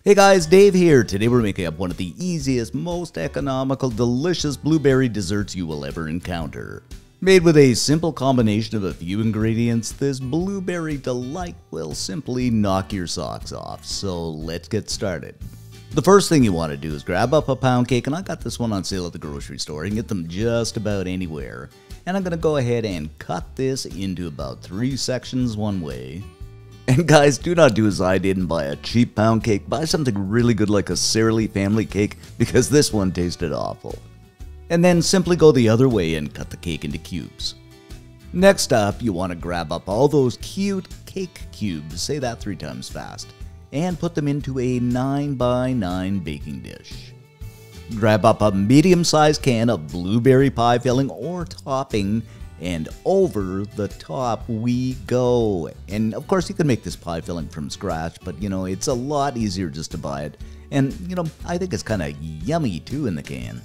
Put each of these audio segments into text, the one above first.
Hey guys, Dave here. Today we're making up one of the easiest, most economical, delicious blueberry desserts you will ever encounter. Made with a simple combination of a few ingredients, this blueberry delight will simply knock your socks off. So let's get started. The first thing you want to do is grab up a pound cake, and I got this one on sale at the grocery store. You can get them just about anywhere. And I'm going to go ahead and cut this into about 3 sections one way. And guys, do not do as I did and buy a cheap pound cake. Buy something really good like a Sara Lee family cake, because this one tasted awful. And then simply go the other way and cut the cake into cubes. Next up, you want to grab up all those cute cake cubes, say that 3 times fast, and put them into a 9x9 baking dish. Grab up a medium-sized can of blueberry pie filling or topping, and over the top we go. And of course you can make this pie filling from scratch, but it's a lot easier just to buy it. And I think it's kind of yummy too in the can.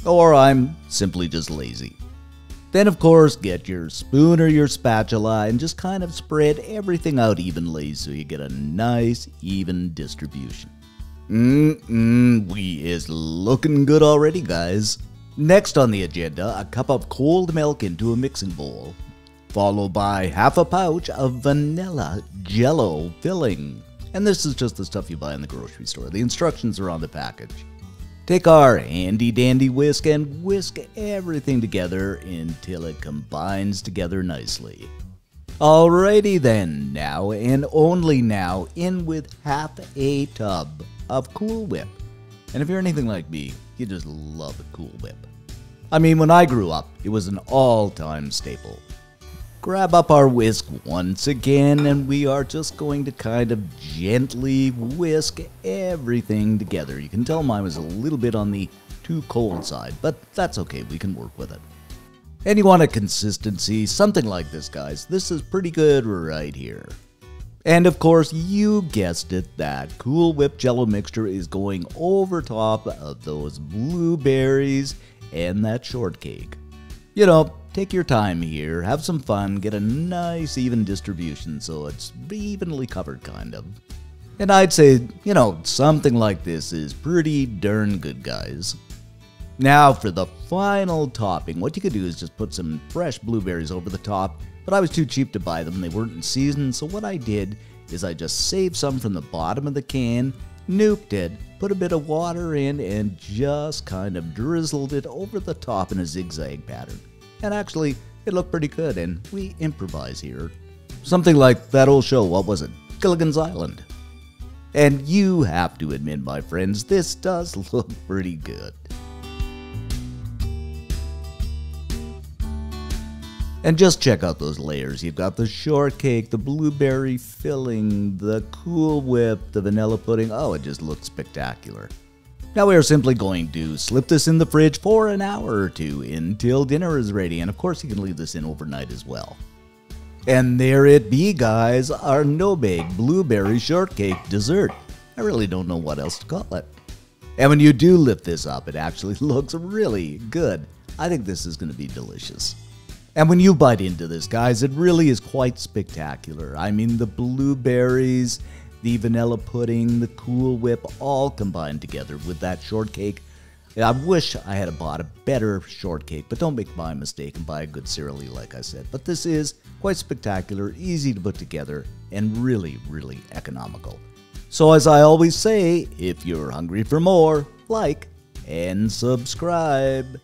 Or I'm simply just lazy. Then of course get your spoon or your spatula and just kind of spread everything out evenly so you get a nice even distribution. We is looking good already, guys. Next on the agenda, a cup of cold milk into a mixing bowl, followed by half a pouch of vanilla jello filling. And this is just the stuff you buy in the grocery store. The instructions are on the package. Take our handy dandy whisk and whisk everything together until it combines together nicely. Alrighty then, now and only now, in with half a tub of Cool Whip. And if you're anything like me, you just love a Cool Whip. I mean, when I grew up, it was an all-time staple. Grab up our whisk once again, and we are just going to kind of gently whisk everything together. You can tell mine was a little bit on the too cold side, but that's okay, we can work with it. And you want a consistency, something like this, guys. This is pretty good right here. And of course, you guessed it, that Cool Whip Jello mixture is going over top of those blueberries and that shortcake. Take your time here, have some fun, get a nice even distribution so it's evenly covered kind of. And I'd say, something like this is pretty darn good, guys. Now for the final topping, what you could do is just put some fresh blueberries over the top, but I was too cheap to buy them, they weren't in season, so what I did is I just saved some from the bottom of the can, nuked it, put a bit of water in, and just kind of drizzled it over the top in a zigzag pattern. And actually, it looked pretty good, and we improvise here. Something like that old show, what was it? Gilligan's Island. And you have to admit, my friends, this does look pretty good. And just check out those layers. You've got the shortcake, the blueberry filling, the Cool Whip, the vanilla pudding. Oh, it just looks spectacular. Now we are simply going to slip this in the fridge for an hour or two until dinner is ready. And of course you can leave this in overnight as well. And there it be, guys, our no-bake blueberry shortcake dessert. I really don't know what else to call it. And when you do lift this up, it actually looks really good. I think this is going to be delicious. And when you bite into this, guys, it really is quite spectacular. I mean, the blueberries, the vanilla pudding, the Cool Whip, all combined together with that shortcake. I wish I had bought a better shortcake, but don't make my mistake and buy a good Sara Lee, like I said. But this is quite spectacular, easy to put together, and really, really economical. So as I always say, if you're hungry for more, like and subscribe.